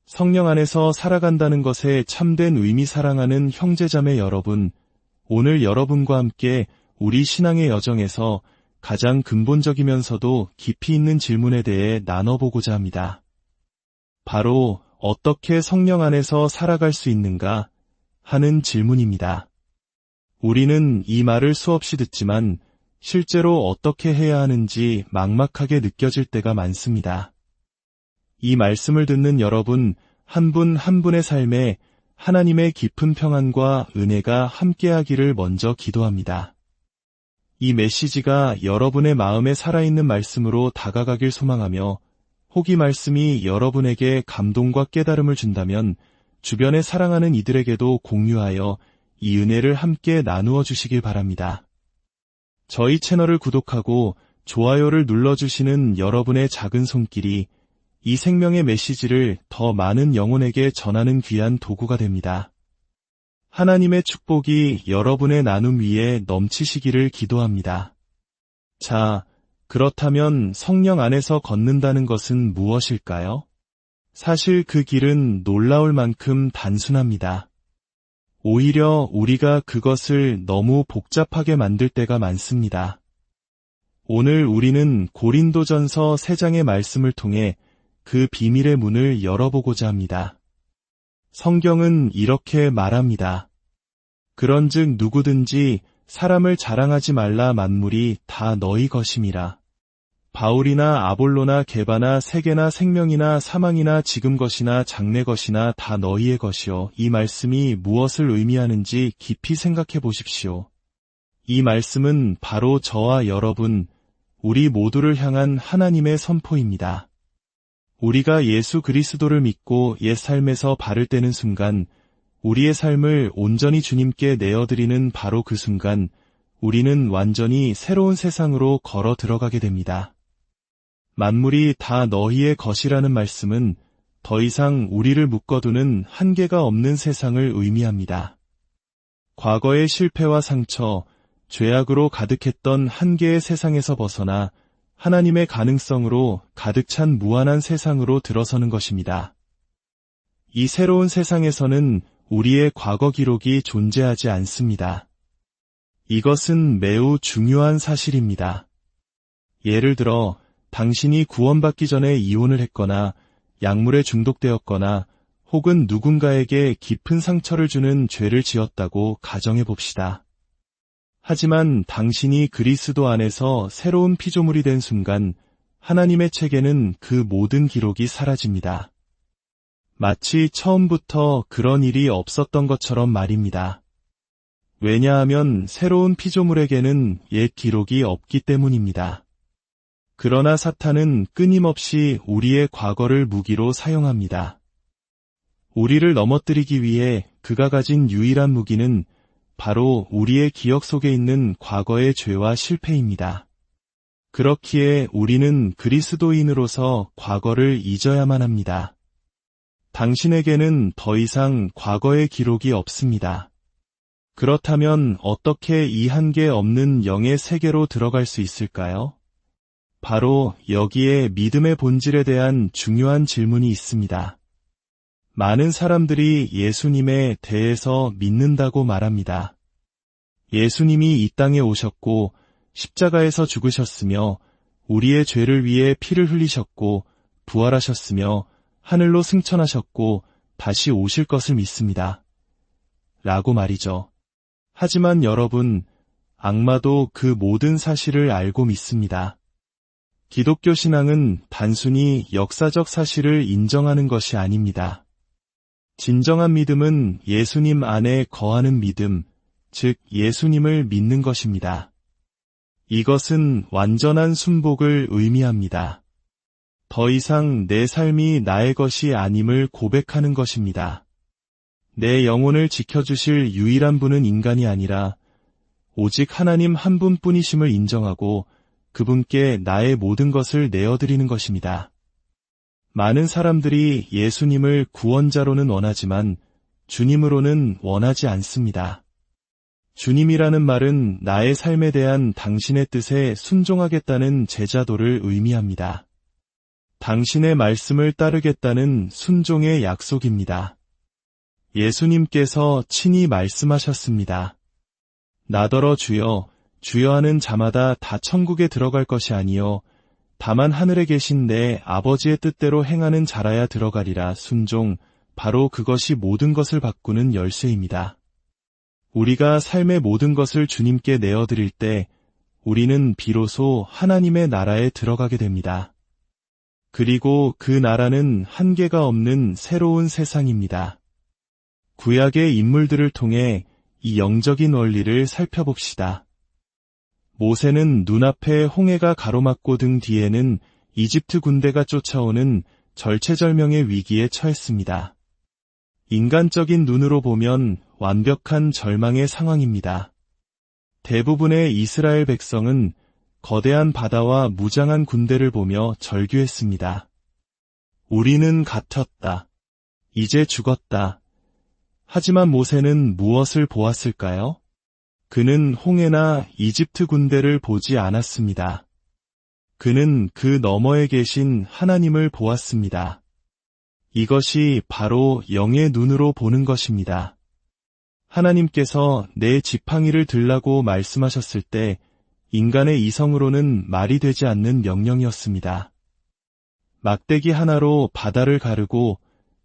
성령 안에서 살아간다는 것에 참된 의미 사랑하는 형제자매 여러분, 오늘 여러분과 함께 우리 신앙의 여정에서 가장 근본적이면서도 깊이 있는 질문에 대해 나눠보고자 합니다. 바로 어떻게 성령 안에서 살아갈 수 있는가 하는 질문입니다. 우리는 이 말을 수없이 듣지만 실제로 어떻게 해야 하는지 막막하게 느껴질 때가 많습니다. 이 말씀을 듣는 여러분 한 분 한 분의 삶에 하나님의 깊은 평안과 은혜가 함께하기를 먼저 기도합니다. 이 메시지가 여러분의 마음에 살아있는 말씀으로 다가가길 소망하며 혹 이 말씀이 여러분에게 감동과 깨달음을 준다면 주변에 사랑하는 이들에게도 공유하여 이 은혜를 함께 나누어 주시길 바랍니다. 저희 채널을 구독하고 좋아요를 눌러주시는 여러분의 작은 손길이 이 생명의 메시지를 더 많은 영혼에게 전하는 귀한 도구가 됩니다. 하나님의 축복이 여러분의 나눔 위에 넘치시기를 기도합니다. 자, 그렇다면 성령 안에서 걷는다는 것은 무엇일까요? 사실 그 길은 놀라울 만큼 단순합니다. 오히려 우리가 그것을 너무 복잡하게 만들 때가 많습니다. 오늘 우리는 고린도전서 3장의 말씀을 통해 그 비밀의 문을 열어보고자 합니다. 성경은 이렇게 말합니다. 그런즉 누구든지 사람을 자랑하지 말라 만물이 다 너희 것임이라. 바울이나 아볼로나 게바나 세계나 생명이나 사망이나 지금 것이나 장래 것이나 다 너희의 것이요. 이 말씀이 무엇을 의미하는지 깊이 생각해 보십시오. 이 말씀은 바로 저와 여러분, 우리 모두를 향한 하나님의 선포입니다. 우리가 예수 그리스도를 믿고 옛 삶에서 발을 떼는 순간, 우리의 삶을 온전히 주님께 내어드리는 바로 그 순간, 우리는 완전히 새로운 세상으로 걸어 들어가게 됩니다. 만물이 다 너희의 것이라는 말씀은 더 이상 우리를 묶어두는 한계가 없는 세상을 의미합니다. 과거의 실패와 상처, 죄악으로 가득했던 한계의 세상에서 벗어나 하나님의 가능성으로 가득 찬 무한한 세상으로 들어서는 것입니다. 이 새로운 세상에서는 우리의 과거 기록이 존재하지 않습니다. 이것은 매우 중요한 사실입니다. 예를 들어 당신이 구원받기 전에 이혼을 했거나 약물에 중독되었거나 혹은 누군가에게 깊은 상처를 주는 죄를 지었다고 가정해 봅시다. 하지만 당신이 그리스도 안에서 새로운 피조물이 된 순간 하나님의 책에는 그 모든 기록이 사라집니다. 마치 처음부터 그런 일이 없었던 것처럼 말입니다. 왜냐하면 새로운 피조물에게는 옛 기록이 없기 때문입니다. 그러나 사탄은 끊임없이 우리의 과거를 무기로 사용합니다. 우리를 넘어뜨리기 위해 그가 가진 유일한 무기는 바로 우리의 기억 속에 있는 과거의 죄와 실패입니다. 그렇기에 우리는 그리스도인으로서 과거를 잊어야만 합니다. 당신에게는 더 이상 과거의 기록이 없습니다. 그렇다면 어떻게 이 한계 없는 영의 세계로 들어갈 수 있을까요? 바로 여기에 믿음의 본질에 대한 중요한 질문이 있습니다. 많은 사람들이 예수님에 대해서 믿는다고 말합니다. 예수님이 이 땅에 오셨고 십자가에서 죽으셨으며 우리의 죄를 위해 피를 흘리셨고 부활하셨으며 하늘로 승천하셨고 다시 오실 것을 믿습니다. 라고 말이죠. 하지만 여러분, 악마도 그 모든 사실을 알고 믿습니다. 기독교 신앙은 단순히 역사적 사실을 인정하는 것이 아닙니다. 진정한 믿음은 예수님 안에 거하는 믿음, 즉 예수님을 믿는 것입니다. 이것은 완전한 순복을 의미합니다. 더 이상 내 삶이 나의 것이 아님을 고백하는 것입니다. 내 영혼을 지켜주실 유일한 분은 인간이 아니라 오직 하나님 한 분뿐이심을 인정하고 그분께 나의 모든 것을 내어드리는 것입니다. 많은 사람들이 예수님을 구원자로는 원하지만 주님으로는 원하지 않습니다. 주님이라는 말은 나의 삶에 대한 당신의 뜻에 순종하겠다는 제자도를 의미합니다. 당신의 말씀을 따르겠다는 순종의 약속입니다. 예수님께서 친히 말씀하셨습니다. 나더러 주여, 주여 하는 자마다 다 천국에 들어갈 것이 아니요 다만 하늘에 계신 내 아버지의 뜻대로 행하는 자라야 들어가리라. 순종, 바로 그것이 모든 것을 바꾸는 열쇠입니다. 우리가 삶의 모든 것을 주님께 내어드릴 때 우리는 비로소 하나님의 나라에 들어가게 됩니다. 그리고 그 나라는 한계가 없는 새로운 세상입니다. 구약의 인물들을 통해 이 영적인 원리를 살펴봅시다. 모세는 눈앞에 홍해가 가로막고 등 뒤에는 이집트 군대가 쫓아오는 절체절명의 위기에 처했습니다. 인간적인 눈으로 보면 완벽한 절망의 상황입니다. 대부분의 이스라엘 백성은 거대한 바다와 무장한 군대를 보며 절규했습니다. 우리는 갇혔다. 이제 죽었다. 하지만 모세는 무엇을 보았을까요? 그는 홍해나 이집트 군대를 보지 않았습니다. 그는 그 너머에 계신 하나님을 보았습니다. 이것이 바로 영의 눈으로 보는 것입니다. 하나님께서 내 지팡이를 들라고 말씀하셨을 때 인간의 이성으로는 말이 되지 않는 명령이었습니다. 막대기 하나로 바다를 가르고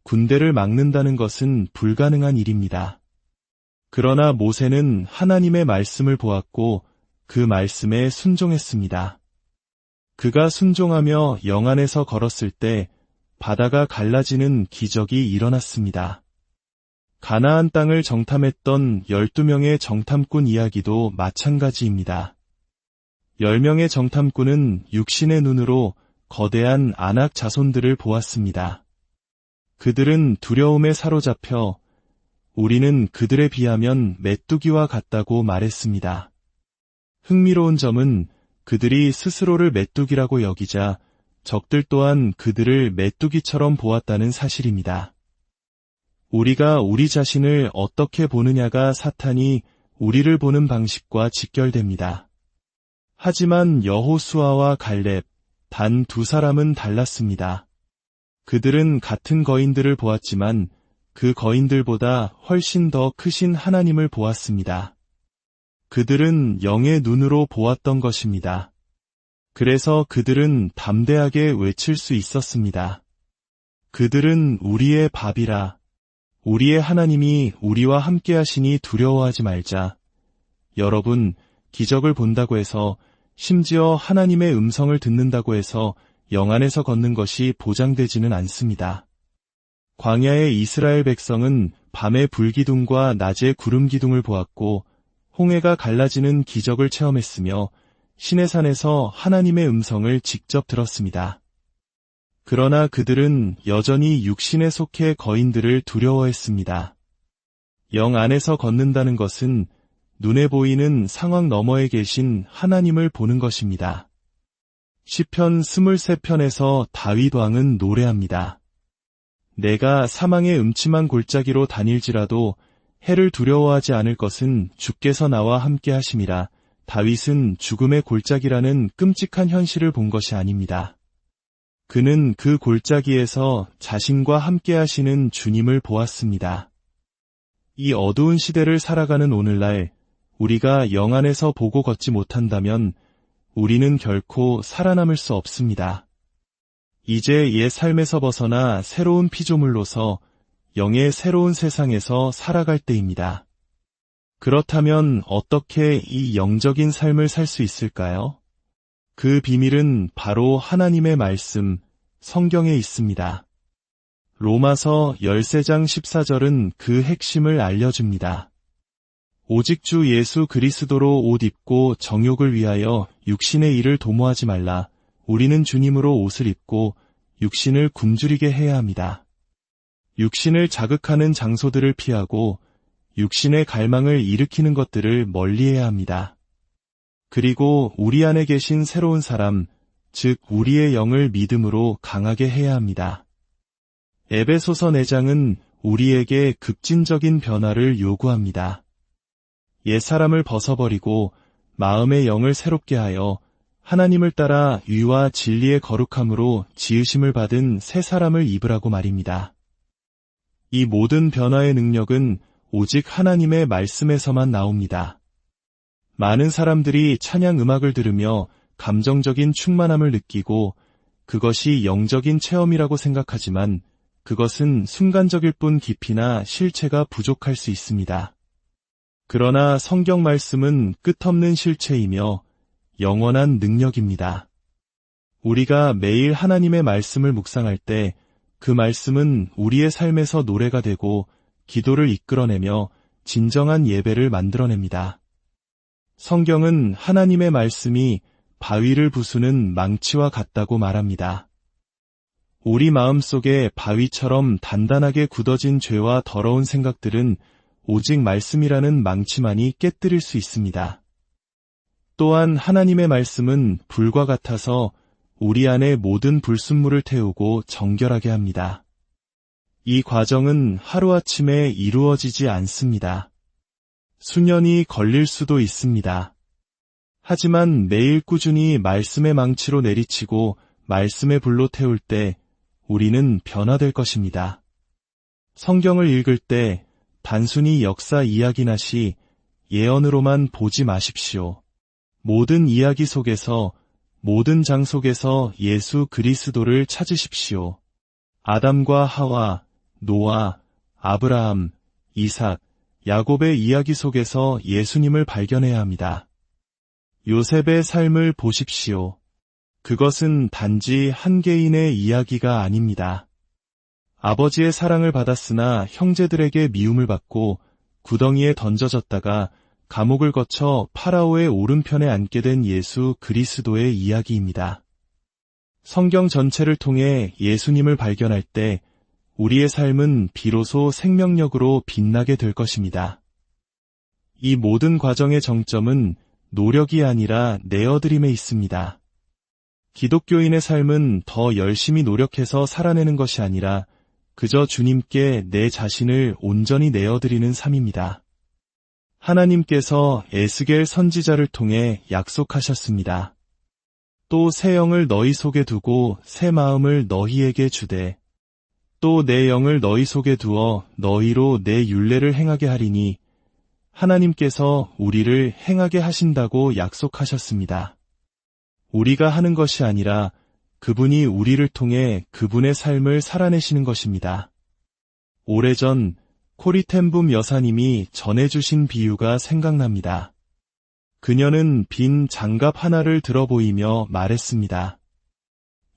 군대를 막는다는 것은 불가능한 일입니다. 그러나 모세는 하나님의 말씀을 보았고 그 말씀에 순종했습니다. 그가 순종하며 영 안에서 걸었을 때 바다가 갈라지는 기적이 일어났습니다. 가나안 땅을 정탐했던 12명의 정탐꾼 이야기도 마찬가지입니다. 10명의 정탐꾼은 육신의 눈으로 거대한 아낙 자손들을 보았습니다. 그들은 두려움에 사로잡혀 우리는 그들에 비하면 메뚜기와 같다고 말했습니다. 흥미로운 점은 그들이 스스로를 메뚜기라고 여기자 적들 또한 그들을 메뚜기처럼 보았다는 사실입니다. 우리가 우리 자신을 어떻게 보느냐가 사탄이 우리를 보는 방식과 직결됩니다. 하지만 여호수아와 갈렙, 단 두 사람은 달랐습니다. 그들은 같은 거인들을 보았지만 그 거인들보다 훨씬 더 크신 하나님을 보았습니다. 그들은 영의 눈으로 보았던 것입니다. 그래서 그들은 담대하게 외칠 수 있었습니다. 그들은 우리의 밥이라. 우리의 하나님이 우리와 함께 하시니 두려워하지 말자. 여러분, 기적을 본다고 해서 심지어 하나님의 음성을 듣는다고 해서 영 안에서 걷는 것이 보장되지는 않습니다. 광야의 이스라엘 백성은 밤에 불기둥과 낮에 구름기둥을 보았고 홍해가 갈라지는 기적을 체험했으며 시내산에서 하나님의 음성을 직접 들었습니다. 그러나 그들은 여전히 육신에 속해 거인들을 두려워했습니다. 영 안에서 걷는다는 것은 눈에 보이는 상황 너머에 계신 하나님을 보는 것입니다. 시편 23편에서 다윗 왕은 노래합니다. 내가 사망의 음침한 골짜기로 다닐지라도 해를 두려워하지 않을 것은 주께서 나와 함께 하심이라. 다윗은 죽음의 골짜기라는 끔찍한 현실을 본 것이 아닙니다. 그는 그 골짜기에서 자신과 함께 하시는 주님을 보았습니다. 이 어두운 시대를 살아가는 오늘날 우리가 영 안에서 보고 걷지 못한다면 우리는 결코 살아남을 수 없습니다. 이제 옛 삶에서 벗어나 새로운 피조물로서 영의 새로운 세상에서 살아갈 때입니다. 그렇다면 어떻게 이 영적인 삶을 살 수 있을까요? 그 비밀은 바로 하나님의 말씀, 성경에 있습니다. 로마서 13장 14절은 그 핵심을 알려줍니다. 오직 주 예수 그리스도로 옷 입고 정욕을 위하여 육신의 일을 도모하지 말라. 우리는 주님으로 옷을 입고 육신을 굶주리게 해야 합니다. 육신을 자극하는 장소들을 피하고 육신의 갈망을 일으키는 것들을 멀리해야 합니다. 그리고 우리 안에 계신 새로운 사람, 즉 우리의 영을 믿음으로 강하게 해야 합니다. 에베소서 4장은 우리에게 급진적인 변화를 요구합니다. 옛사람을 벗어버리고 마음의 영을 새롭게 하여 하나님을 따라 의와 진리의 거룩함으로 지으심을 받은 새 사람을 입으라고 말입니다. 이 모든 변화의 능력은 오직 하나님의 말씀에서만 나옵니다. 많은 사람들이 찬양 음악을 들으며 감정적인 충만함을 느끼고 그것이 영적인 체험이라고 생각하지만 그것은 순간적일 뿐 깊이나 실체가 부족할 수 있습니다. 그러나 성경 말씀은 끝없는 실체이며 영원한 능력입니다. 우리가 매일 하나님의 말씀을 묵상할 때 그 말씀은 우리의 삶에서 노래가 되고 기도를 이끌어내며 진정한 예배를 만들어냅니다. 성경은 하나님의 말씀이 바위를 부수는 망치와 같다고 말합니다. 우리 마음속에 바위처럼 단단하게 굳어진 죄와 더러운 생각들은 오직 말씀이라는 망치만이 깨뜨릴 수 있습니다. 또한 하나님의 말씀은 불과 같아서 우리 안에 모든 불순물을 태우고 정결하게 합니다. 이 과정은 하루아침에 이루어지지 않습니다. 수년이 걸릴 수도 있습니다. 하지만 매일 꾸준히 말씀의 망치로 내리치고 말씀의 불로 태울 때 우리는 변화될 것입니다. 성경을 읽을 때 단순히 역사 이야기나시 예언으로만 보지 마십시오. 모든 이야기 속에서, 모든 장 속에서 예수 그리스도를 찾으십시오. 아담과 하와, 노아, 아브라함, 이삭, 야곱의 이야기 속에서 예수님을 발견해야 합니다. 요셉의 삶을 보십시오. 그것은 단지 한 개인의 이야기가 아닙니다. 아버지의 사랑을 받았으나 형제들에게 미움을 받고 구덩이에 던져졌다가 감옥을 거쳐 파라오의 오른편에 앉게 된 예수 그리스도의 이야기입니다. 성경 전체를 통해 예수님을 발견할 때 우리의 삶은 비로소 생명력으로 빛나게 될 것입니다. 이 모든 과정의 정점은 노력이 아니라 내어드림에 있습니다. 기독교인의 삶은 더 열심히 노력해서 살아내는 것이 아니라 그저 주님께 내 자신을 온전히 내어드리는 삶입니다. 하나님께서 에스겔 선지자를 통해 약속하셨습니다. 또 새 영을 너희 속에 두고 새 마음을 너희에게 주되 또 내 영을 너희 속에 두어 너희로 내 율례를 행하게 하리니 하나님께서 우리를 행하게 하신다고 약속하셨습니다. 우리가 하는 것이 아니라 그분이 우리를 통해 그분의 삶을 살아내시는 것입니다. 오래전 코리텐붐 여사님이 전해주신 비유가 생각납니다. 그녀는 빈 장갑 하나를 들어 보이며 말했습니다.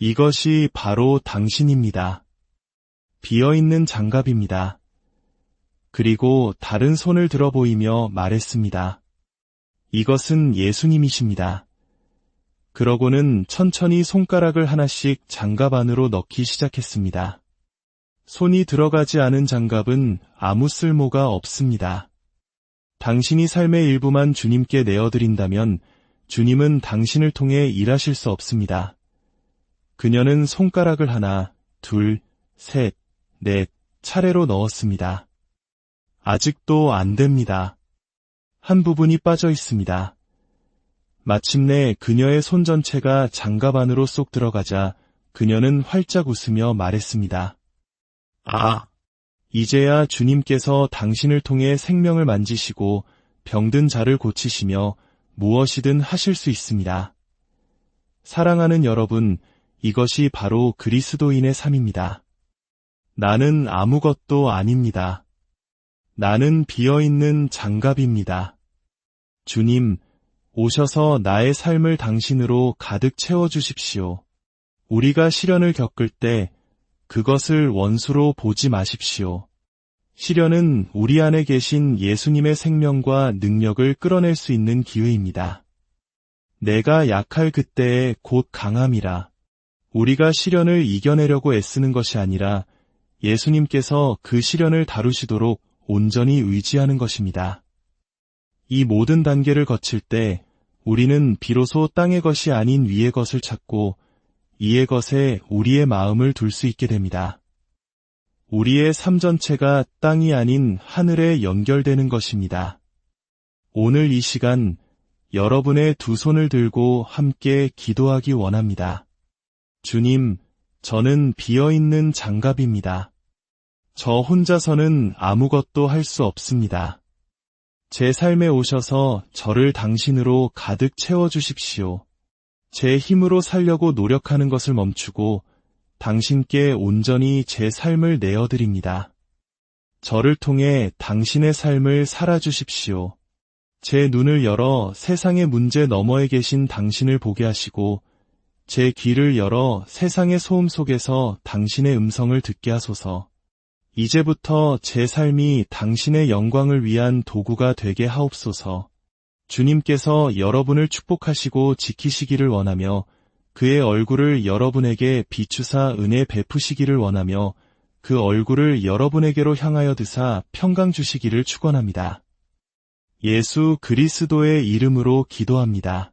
이것이 바로 당신입니다. 비어있는 장갑입니다. 그리고 다른 손을 들어 보이며 말했습니다. 이것은 예수님이십니다. 그러고는 천천히 손가락을 하나씩 장갑 안으로 넣기 시작했습니다. 손이 들어가지 않은 장갑은 아무 쓸모가 없습니다. 당신이 삶의 일부만 주님께 내어드린다면 주님은 당신을 통해 일하실 수 없습니다. 그녀는 손가락을 하나, 둘, 셋, 넷 차례로 넣었습니다. 아직도 안 됩니다. 한 부분이 빠져 있습니다. 마침내 그녀의 손 전체가 장갑 안으로 쏙 들어가자 그녀는 활짝 웃으며 말했습니다. 이제야 주님께서 당신을 통해 생명을 만지시고 병든 자를 고치시며 무엇이든 하실 수 있습니다. 사랑하는 여러분, 이것이 바로 그리스도인의 삶입니다. 나는 아무것도 아닙니다. 나는 비어있는 장갑입니다. 주님, 오셔서 나의 삶을 당신으로 가득 채워주십시오. 우리가 시련을 겪을 때 그것을 원수로 보지 마십시오. 시련은 우리 안에 계신 예수님의 생명과 능력을 끌어낼 수 있는 기회입니다. 내가 약할 그때에 곧 강함이라. 우리가 시련을 이겨내려고 애쓰는 것이 아니라 예수님께서 그 시련을 다루시도록 온전히 의지하는 것입니다. 이 모든 단계를 거칠 때 우리는 비로소 땅의 것이 아닌 위의 것을 찾고 이의 것에 우리의 마음을 둘 수 있게 됩니다. 우리의 삶 전체가 땅이 아닌 하늘에 연결되는 것입니다. 오늘 이 시간 여러분의 두 손을 들고 함께 기도하기 원합니다. 주님, 저는 비어있는 장갑입니다. 저 혼자서는 아무것도 할 수 없습니다. 제 삶에 오셔서 저를 당신으로 가득 채워주십시오. 제 힘으로 살려고 노력하는 것을 멈추고 당신께 온전히 제 삶을 내어드립니다. 저를 통해 당신의 삶을 살아주십시오. 제 눈을 열어 세상의 문제 너머에 계신 당신을 보게 하시고 제 귀를 열어 세상의 소음 속에서 당신의 음성을 듣게 하소서. 이제부터 제 삶이 당신의 영광을 위한 도구가 되게 하옵소서. 주님께서 여러분을 축복하시고 지키시기를 원하며 그의 얼굴을 여러분에게 비추사 은혜 베푸시기를 원하며 그 얼굴을 여러분에게로 향하여 드사 평강 주시기를 축원합니다. 예수 그리스도의 이름으로 기도합니다.